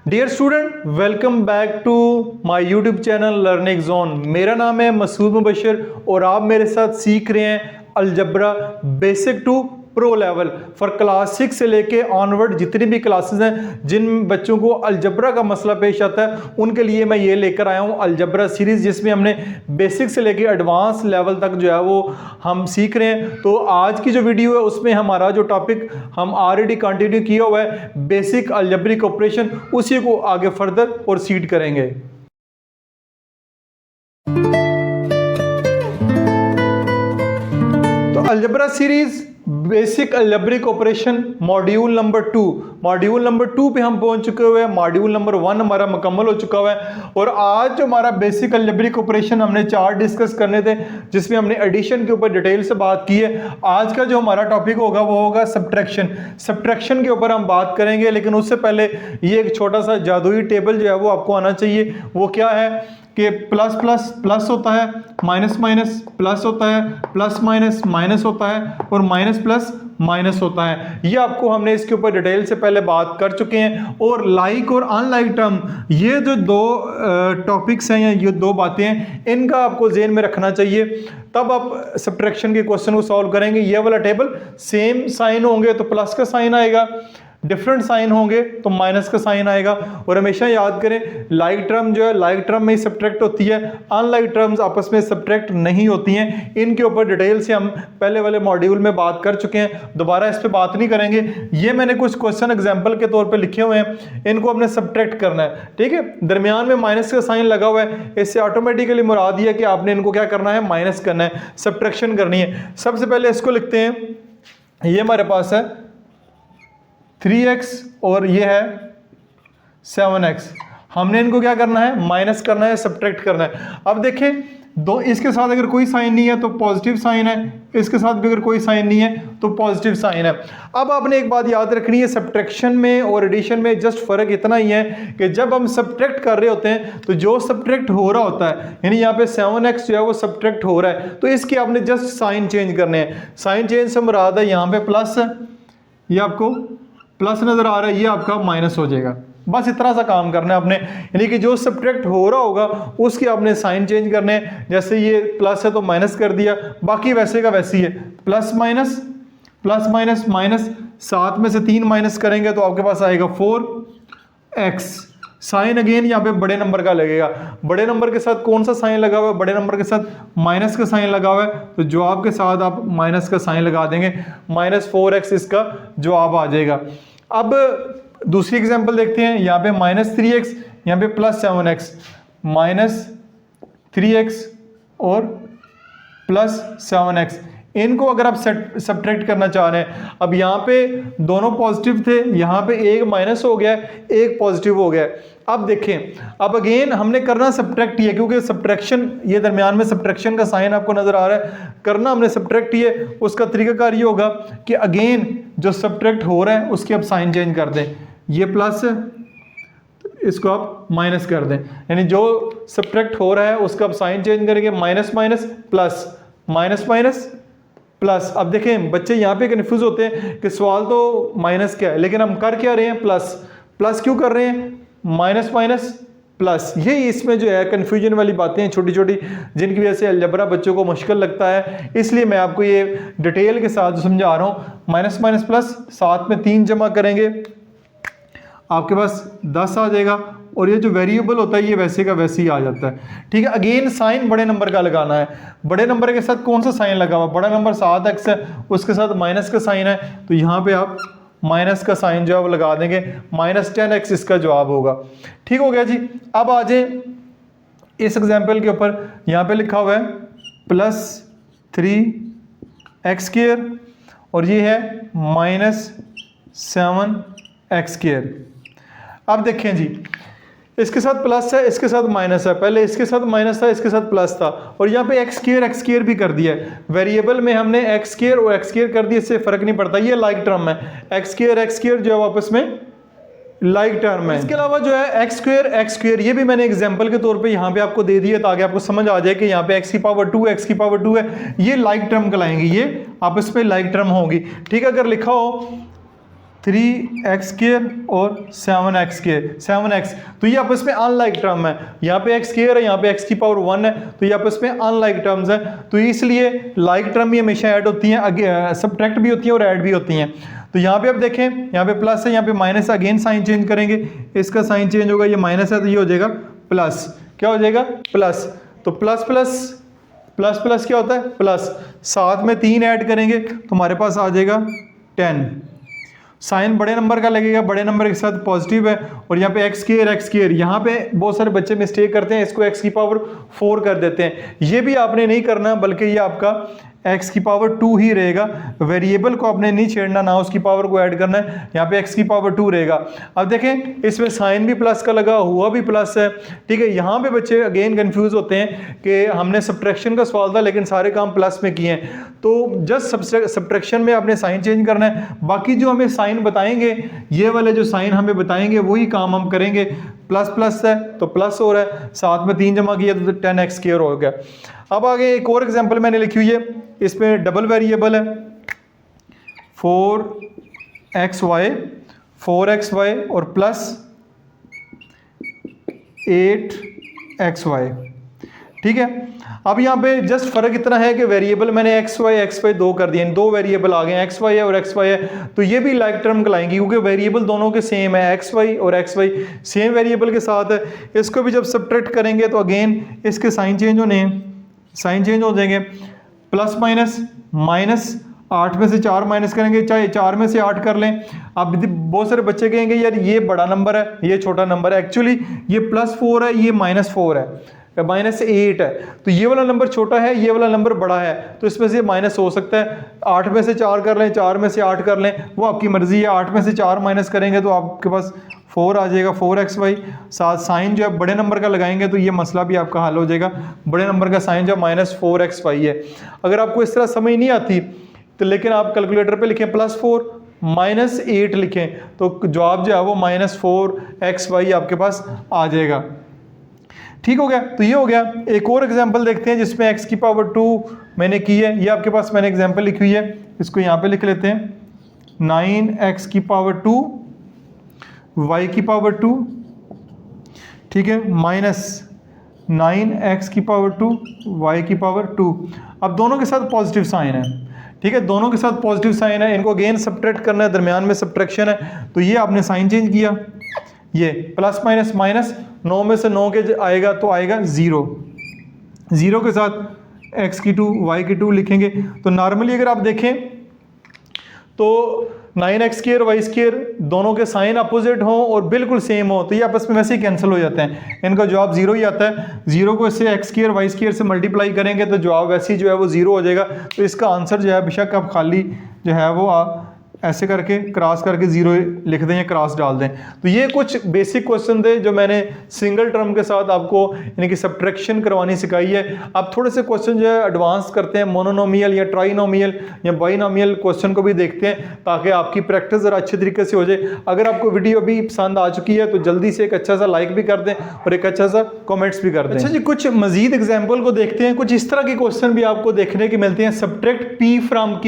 Dear student, welcome back to my YouTube channel learning zone. मेरा नाम है मसूद मुबशर और आप मेरे साथ सीख रहे हैं algebra basic to pro level for class 6 से लेके ऑनवर्ड। जितनी भी क्लासेस हैं जिन बच्चों को अलजब्रा का मसला पेश आता है उनके लिए मैं ये लेकर आया हूँ अलजब्रा सीरीज, जिसमें हमने बेसिक से लेके एडवांस लेवल तक जो है वो हम सीख रहे हैं। तो आज की जो वीडियो है उसमें हमारा जो टॉपिक हम ऑलरेडी कंटिन्यू किया हुआ है बेसिक अलजब्रिक ऑपरेशन, उसी को आगे फर्दर प्रोसीड करेंगे। तो algebra series basic algebraic operation module number 2 पे हम पहुंच चुके हुए हैं। मॉड्यूल नंबर 1 हमारा मुकम्मल हो चुका हुआ है और आज जो हमारा बेसिक अलजब्रिक ऑपरेशन हमने 4 डिस्कस करने थे, जिसमें हमने एडिशन के ऊपर डिटेल से बात की है। आज का जो हमारा टॉपिक होगा वो होगा सब्ट्रैक्शन के ऊपर हम बात करेंगे। लेकिन उससे पहले ये एक छोटा सा जादुई टेबल जो है वो आपको आना चाहिए। वो क्या है कि प्लस प्लस प्लस होता है, माइनस माइनस प्लस होता है, प्लस माइनस माइनस होता है और माइनस प्लस माइनस होता है। ये आपको हमने इसके ऊपर डिटेल से पहले बात कर चुके हैं। और लाइक और अनलाइक टर्म, ये जो दो टॉपिक्स हैं या ये दो बातें हैं, इनका आपको ज़हन में रखना चाहिए, तब आप सब्ट्रैक्शन के क्वेश्चन को सॉल्व करेंगे। ये वाला टेबल सेम साइन होंगे तो प्लस का साइन आएगा, डिफरेंट साइन होंगे तो माइनस का साइन आएगा। और हमेशा याद करें लाइक टर्म जो है लाइक टर्म में ही सब्ट्रैक्ट होती है, अनलाइक टर्म्स आपस में सब्ट्रैक्ट नहीं होती हैं। इनके ऊपर डिटेल से हम पहले वाले मॉड्यूल में बात कर चुके हैं, दोबारा इस पर बात नहीं करेंगे। ये मैंने कुछ क्वेश्चन एग्जाम्पल के तौर पर लिखे हुए हैं, इनको हमने सब्ट्रैक्ट करना है। ठीक है, दरमियान में माइनस का साइन लगा हुआ है, इससे ऑटोमेटिकली मुराद ये है कि आपने इनको क्या करना है, माइनस करना है, सब्ट्रैक्शन करनी है। सबसे पहले इसको लिखते हैं, ये हमारे पास है 3x और ये है 7x। हमने इनको क्या करना है, माइनस करना है, सब्ट्रैक्ट करना है। अब देखें, दो इसके साथ अगर कोई साइन नहीं है तो पॉजिटिव साइन है, इसके साथ भी अगर कोई साइन नहीं है तो पॉजिटिव साइन है। अब आपने एक बात याद रखनी है, सब्ट्रैक्शन में और एडिशन में जस्ट फर्क इतना ही है कि जब हम सब्ट्रैक्ट कर रहे होते हैं तो जो सब्ट्रैक्ट हो रहा होता है, यानी यहाँ पे 7x जो है वो सब्ट्रैक्ट हो रहा है, तो इसके आपने जस्ट साइन चेंज करने हैं। साइन चेंज से मुराद है यहाँ पे प्लस है, ये आपको प्लस नजर आ रहा है, ये आपका माइनस हो जाएगा। बस इतना सा काम करना है आपने, यानी कि जो सब्ट्रैक्ट हो रहा होगा उसके आपने साइन चेंज करने हैं। जैसे ये प्लस है तो माइनस कर दिया, बाकी वैसे का वैसे ही है, प्लस माइनस माइनस, 7 में से 3 माइनस करेंगे तो आपके पास आएगा 4x। साइन अगेन यहाँ पे बड़े नंबर का लगेगा। बड़े नंबर के साथ कौन सा साइन लगा हुआ है, बड़े नंबर के साथ माइनस का साइन लगा हुआ है, तो जवाब के साथ आप माइनस का साइन लगा देंगे, -4x इसका जवाब आ जाएगा। अब दूसरी एग्जांपल देखते हैं, यहाँ पे -3x, यहाँ पे +7x, -3x और +7x। इनको अगर आप सब्ट्रैक्ट करना चाह रहे हैं, अब यहाँ पे दोनों पॉजिटिव थे, यहाँ पे एक माइनस हो गया, एक पॉजिटिव हो गया। अब देखें, अब अगेन हमने करना सब्ट्रैक्ट ही है, क्योंकि सब्ट्रैक्शन, ये दरमियान में सब्ट्रैक्शन का साइन आपको नजर आ रहा है, करना हमने सब्ट्रैक्ट ही है। उसका तरीकाकार ये होगा कि अगेन जो सब्ट्रैक्ट हो रहा है उसके आप साइन चेंज कर दें। ये प्लस है, इसको आप माइनस कर दें, यानी जो सब्ट्रैक्ट हो रहा है उसका आप साइन चेंज करेंगे, minus minus plus, minus minus plus. अब देखें बच्चे यहाँ पे कंफ्यूज होते हैं कि सवाल तो माइनस क्या है, लेकिन हम कर क्या रहे हैं, प्लस। प्लस क्यों कर रहे हैं, माइनस माइनस प्लस। ये इसमें जो है कन्फ्यूजन वाली बातें हैं छोटी छोटी, जिनकी वजह से अलजबरा बच्चों को मुश्किल लगता है। इसलिए मैं आपको ये डिटेल के साथ समझा रहा हूँ। माइनस माइनस प्लस, 7 में 3 जमा करेंगे, आपके पास 10 आ जाएगा। और ये जो वेरिएबल होता है ये वैसे का वैसे ही आ जाता है। ठीक है, अगेन साइन बड़े नंबर का लगाना है। बड़े नंबर के साथ कौन सा साइन लगा हुआ, बड़ा नंबर 7x है, उसके साथ माइनस का साइन है, तो यहाँ पे आप माइनस का साइन जो है वो लगा देंगे, -10x इसका जवाब होगा। ठीक हो गया जी। अब आ जाए इस एग्जाम्पल के ऊपर, यहाँ पे लिखा हुआ है +3x² और ये है -7x²। अब देखें जी, इसके साथ प्लस है, इसके साथ माइनस है, पहले इसके साथ माइनस था, इसके साथ प्लस था, और यहाँ पे x² भी कर दिया है। वेरिएबल में हमने x² और x² कर दिया, इससे फर्क नहीं पड़ता, ये लाइक टर्म है। x² जो है आपस में लाइक टर्म है। इसके अलावा जो है x² ये भी मैंने एग्जांपल के तौर पे यहाँ पे आपको दे दिया ताकि आपको समझ आ जाए कि यहाँ पे x⁻2 है, ये लाइक टर्म कहलाएंगे, ये आपस में लाइक टर्म होगी। ठीक है, अगर लिखा हो 3x² और 7x, तो ये आपस में अनलाइक टर्म है। यहाँ पे x² है, यहाँ पे x⁻1 है, तो ये आपस में अनलाइक टर्म्स है। तो इसलिए लाइक टर्म भी हमेशा ऐड होती हैं, सब्ट्रैक्ट भी होती हैं और ऐड भी होती हैं। तो यहाँ पे आप देखें, यहाँ पे प्लस है, यहाँ पे माइनस, अगेन साइन चेंज करेंगे, इसका साइन चेंज होगा, ये माइनस है तो ये हो जाएगा प्लस। क्या हो जाएगा? प्लस। तो प्लस प्लस प्लस प्लस क्या होता है? प्लस। साथ में 3 ऐड करेंगे तो हमारे पास आ जाएगा 10। साइन बड़े नंबर का लगेगा, बड़े नंबर के साथ पॉजिटिव है। और यहाँ पे x², यहाँ पे बहुत सारे बच्चे मिस्टेक करते हैं, इसको x⁻4 कर देते हैं। ये भी आपने नहीं करना, बल्कि ये आपका x⁻2 ही रहेगा। वेरिएबल को आपने नहीं छेड़ना, ना उसकी पावर को ऐड करना है, यहाँ पे x⁻2 रहेगा। अब देखें, इसमें साइन भी प्लस का लगा हुआ भी प्लस है, ठीक है। यहाँ पे बच्चे अगेन कंफ्यूज होते हैं कि हमने सब्ट्रैक्शन का सवाल था लेकिन सारे काम प्लस में किए हैं। तो जस्ट सब्ट्रैक्शन में आपने साइन चेंज करना है, बाकी जो हमें साइन बताएंगे, ये वाले जो साइन हमें बताएंगे वही काम हम करेंगे। प्लस प्लस है तो प्लस हो रहा है, साथ में 3 जमा किया तो 10x² हो गया। अब आगे एक और एग्जांपल मैंने लिखी हुई है, इसमें डबल वेरिएबल है 4xy और प्लस 8xy, ठीक है। अब यहाँ पे जस्ट फर्क इतना है कि वेरिएबल मैंने xy 2 कर दिए, 2 वेरिएबल आ गए, xy है और xy है, तो ये भी लाइक टर्म कहलाएंगी क्योंकि वेरिएबल दोनों के सेम है, xy और xy सेम वेरिएबल के साथ है। इसको भी जब सब्ट्रैक्ट करेंगे तो अगेन इसके साइन चेंज होने हैं, साइन चेंज हो जाएंगे, प्लस माइनस माइनस, 8 में से 4 माइनस करेंगे, चाहे 4 में से 8 कर लें। अब बहुत सारे बच्चे कहेंगे यार ये बड़ा नंबर है, ये छोटा नंबर है। एक्चुअली ये +4 है, ये -4 है, -8 है, तो ये वाला नंबर छोटा है, ये वाला नंबर बड़ा है, तो इसमें से माइनस हो सकता है। 8 में से 4 कर लें, 4 में से 8 कर लें, वो आपकी मर्जी है। 8 में से 4 माइनस करेंगे तो आपके पास 4 आ जाएगा, 4xy। साथ साइन जो है बड़े नंबर का लगाएंगे तो ये मसला भी आपका हल हो जाएगा। बड़े नंबर का साइन जो -4xy है। अगर आपको इस तरह समझ नहीं आती तो लेकिन आप कैलकुलेटर पे लिखें +4 -8 लिखें तो जवाब जो है वो -4xy आपके पास आ जाएगा। ठीक हो गया, तो ये हो गया। एक और एग्जांपल देखते हैं जिसमें x⁻2 मैंने की है। ये आपके पास मैंने एग्जांपल लिखी हुई है, इसको यहाँ पे लिख लेते हैं। 9x⁻2 y⁻2, ठीक है, -9x⁻2 y⁻2। अब दोनों के साथ पॉजिटिव साइन है, ठीक है, दोनों के साथ पॉजिटिव साइन है। इनको अगेन सब्ट्रैक्ट करना है, दरमियान में सब्ट्रैक्शन है, तो ये आपने साइन चेंज किया, ये प्लस माइनस माइनस, 9 में से 9 के आएगा तो आएगा 0, 0 के साथ x⁻2 y⁻2 लिखेंगे। तो नॉर्मली अगर आप देखें तो 9x² y² दोनों के साइन अपोजिट हों और बिल्कुल सेम हो तो ये आपस में वैसे ही कैंसिल हो जाते हैं, इनका जवाब 0 ही आता है। 0 को इससे x² y² से मल्टीप्लाई करेंगे तो जवाब वैसे ही जो है वो 0 हो जाएगा। तो इसका आंसर जो है बेशक आप खाली जो है वो ऐसे करके क्रॉस करके 0 लिख दें या क्रॉस डाल दें। तो ये कुछ बेसिक क्वेश्चन थे जो मैंने सिंगल टर्म के साथ आपको यानी कि सब्ट्रैक्शन करवानी सिखाई है। अब थोड़े से क्वेश्चन जो है एडवांस करते हैं, मोनोनोमियल या ट्राइनोमियल या बाइनोमियल क्वेश्चन को भी देखते हैं ताकि आपकी प्रैक्टिस ज़रा अच्छे तरीके से हो जाए। अगर आपको वीडियो भी पसंद आ चुकी है तो जल्दी से एक अच्छा सा लाइक भी कर दें और एक अच्छा सा कॉमेंट्स भी कर दें। अच्छा जी, कुछ मजीद एग्जाम्पल को देखते हैं। कुछ इस तरह के क्वेश्चन भी आपको देखने के मिलते हैं। Subtract P from Q,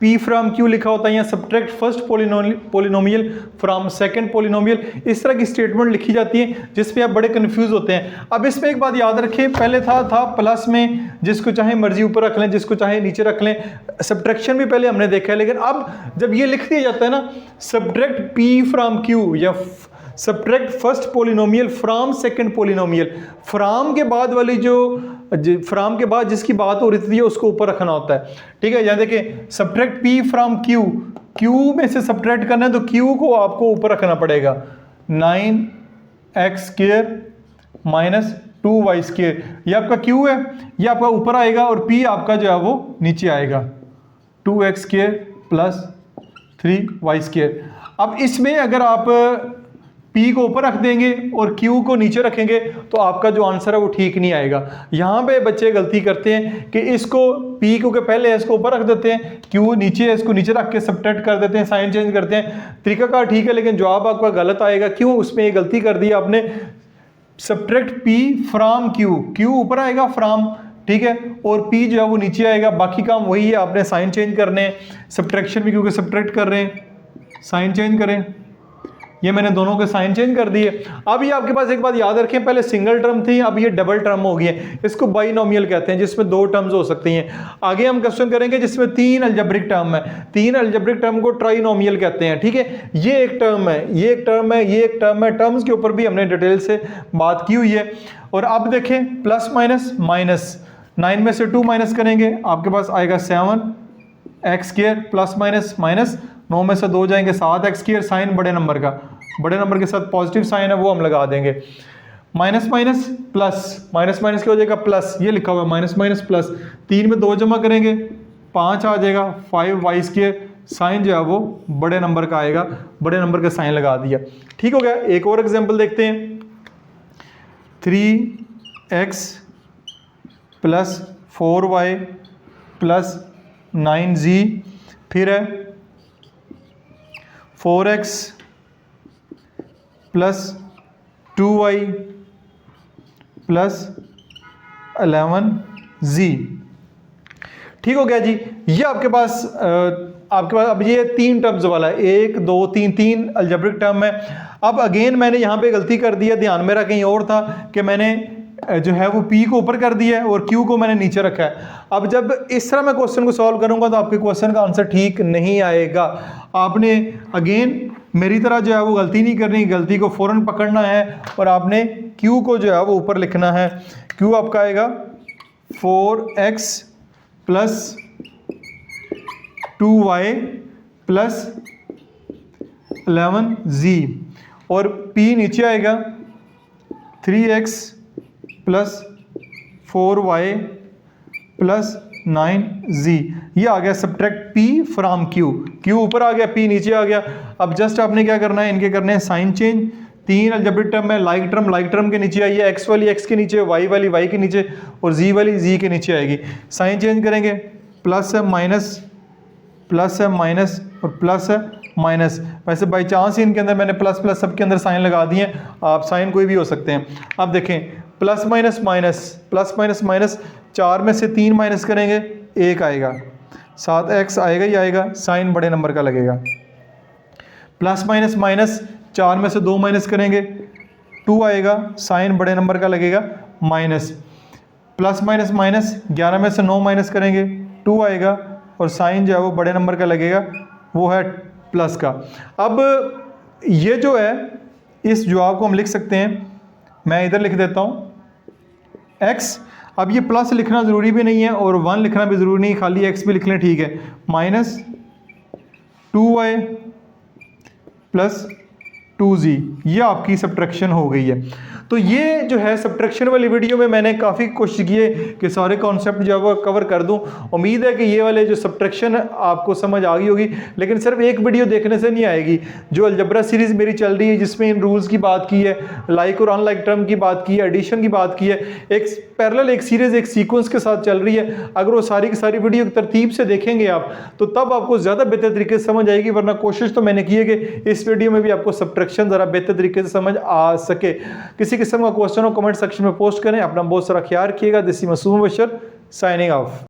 P from Q लिखा होता है या subtract first polynomial from second polynomial, इस तरह की स्टेटमेंट लिखी जाती है जिसमें आप बड़े कंफ्यूज होते हैं। अब इसमें एक बात याद रखें, पहले था प्लस में, जिसको चाहे मर्जी ऊपर रख लें, जिसको चाहे नीचे रख लें। सब्ट्रैक्शन भी पहले हमने देखा है, लेकिन अब जब ये लिख दिया जाता है ना, सब्ट्रैक्ट P फ्राम Q या subtract first polynomial from second polynomial, from के बाद वाली जो फ्राम के बाद जिसकी बात हो रही थी उसको ऊपर रखना होता है, ठीक है। यहाँ देखिए, subtract P from Q, Q में से सब्ट्रैक्ट करना है तो Q को आपको ऊपर रखना पड़ेगा। 9x² माइनस 2y², ये आपका Q है, ये आपका ऊपर आएगा और P आपका जो है वो नीचे आएगा, 2x² प्लस 3y²। अब इसमें अगर आप P को ऊपर रख देंगे और Q को नीचे रखेंगे तो आपका जो आंसर है वो ठीक नहीं आएगा। यहाँ पे बच्चे गलती करते हैं कि इसको P को के पहले इसको ऊपर रख देते हैं, Q नीचे है, इसको नीचे रख के सब्ट्रैक्ट कर देते हैं, साइन चेंज करते हैं। तरीकाकार ठीक है लेकिन जवाब आपका गलत आएगा। क्यों? उसमें ये गलती कर दी आपने। Subtract P from Q, Q ऊपर आएगा फ्राम, ठीक है, और P जो है वो नीचे आएगा। बाकी काम वही है, आपने साइन चेंज करने हैं, सब्ट्रैक्शन भी क्योंकि सब्ट्रैक्ट कर रहे हैं। साइन चेंज करें, ये मैंने दोनों के साइन चेंज कर दिए। अब ये आपके पास एक बात याद रखें, पहले सिंगल टर्म थी, अब ये डबल टर्म हो गई है, इसको बाइनोमियल कहते हैं, जिसमें दो टर्म्स हो सकती हैं। आगे हम क्वेश्चन करेंगे जिसमें तीन अलजेब्रिक टर्म है, तीन अलजेब्रिक टर्म को ट्राइनोमियल कहते हैं, ठीक है। ये एक टर्म है, ये एक टर्म है, ये एक टर्म है, टर्म्स के ऊपर भी हमने डिटेल से बात की हुई है। और अब देखें प्लस माइनस माइनस, 9 में से 2 माइनस करेंगे आपके पास आएगा 7x² प्लस माइनस माइनस 9 में से 2 जाएंगे 7x², साइन बड़े नंबर का, बड़े नंबर के साथ पॉजिटिव साइन है वो हम लगा देंगे। Minus minus plus, minus minus क्या हो जाएगा प्लस, ये लिखा हुआ है माइनस माइनस प्लस, 3 में 2 जमा करेंगे 5 आ जाएगा 5y², साइन जो है वो बड़े नंबर का आएगा, बड़े नंबर का साइन लगा दिया। ठीक हो गया। एक और एग्जांपल देखते हैं, 3x plus 4y plus 9z, फिर है 4x plus 2y plus 11z। ठीक हो गया जी। ये आपके पास अब ये तीन टर्म्स वाला है, 1 2 3, तीन अलजेब्रिक टर्म है। अब अगेन मैंने यहाँ पे गलती कर दी है, ध्यान मेरा कहीं और था कि मैंने जो है वो P को ऊपर कर दिया है और Q को मैंने नीचे रखा है। अब जब इस तरह मैं क्वेश्चन को सॉल्व करूंगा तो आपके क्वेश्चन का आंसर ठीक नहीं आएगा। आपने अगेन मेरी तरह जो है वो गलती नहीं करनी, गलती को फ़ौरन पकड़ना है और आपने Q को जो है वो ऊपर लिखना है। Q आपका आएगा 4x plus 2y plus 11z और P नीचे आएगा 3x plus 4y plus 9z। ये आ गया subtract P from Q, Q ऊपर आ गया, P नीचे आ गया। अब जस्ट आपने क्या करना है, इनके करने हैं साइन चेंज। तीन अलजेब्रिक टर्म है, लाइक टर्म के नीचे आई है, x वाली x के नीचे, y वाली y के नीचे और z वाली z के नीचे आएगी। साइन चेंज करेंगे, प्लस है माइनस, प्लस है माइनस और प्लस है माइनस। वैसे बाई चांस ही इनके अंदर मैंने प्लस प्लस सबके अंदर साइन लगा दिए, आप साइन कोई भी हो सकते हैं। अब देखें plus minus minus, plus minus minus, 4 में से 3 माइनस करेंगे 1 आएगा, 7x आएगा ही आएगा, साइन बड़े नंबर का लगेगा। प्लस माइनस माइनस, 4 में से 2 माइनस करेंगे 2 आएगा, साइन बड़े नंबर का लगेगा माइनस। प्लस माइनस माइनस, 11 में से 9 माइनस करेंगे 2 आएगा और साइन जो है वो बड़े नंबर का लगेगा, वो है प्लस का। अब ये जो है इस जवाब को हम लिख सकते हैं, मैं इधर लिख देता हूँ x। अब ये प्लस लिखना ज़रूरी भी नहीं है और 1 लिखना भी ज़रूरी नहीं, खाली x भी लिख लें, ठीक है। माइनस 2y प्लस 2z, ये आपकी सब्ट्रैक्शन हो गई है। तो ये जो है सब्ट्रैक्शन वाली वीडियो में मैंने काफ़ी कोशिश की है कि सारे कॉन्सेप्ट जो है वो कवर कर दूं। उम्मीद है कि ये वाले जो सब्ट्रैक्शन आपको समझ आ गई होगी, लेकिन सिर्फ एक वीडियो देखने से नहीं आएगी। जो अलजबरा सीरीज़ मेरी चल रही है जिसमें इन रूल्स की बात की है, लाइक और अनलाइक टर्म की बात की है, एडिशन की बात की है, एक पैरेलल एक सीरीज़ एक सीक्वेंस के साथ चल रही है। अगर वो सारी की सारी वीडियो तरतीब से देखेंगे आप तो तब आपको ज़्यादा बेहतर तरीके से समझ आएगी, वरना कोशिश तो मैंने की है कि इस वीडियो में भी आपको सब्ट्रैक्शन ज़रा बेहतर तरीके से समझ आ सके। किसी किस्म का क्वेश्चन हो कमेंट सेक्शन में पोस्ट करें। अपना बहुत सारा ख्याल रखिएगा। दिस इज मासूम बशर साइनिंग ऑफ।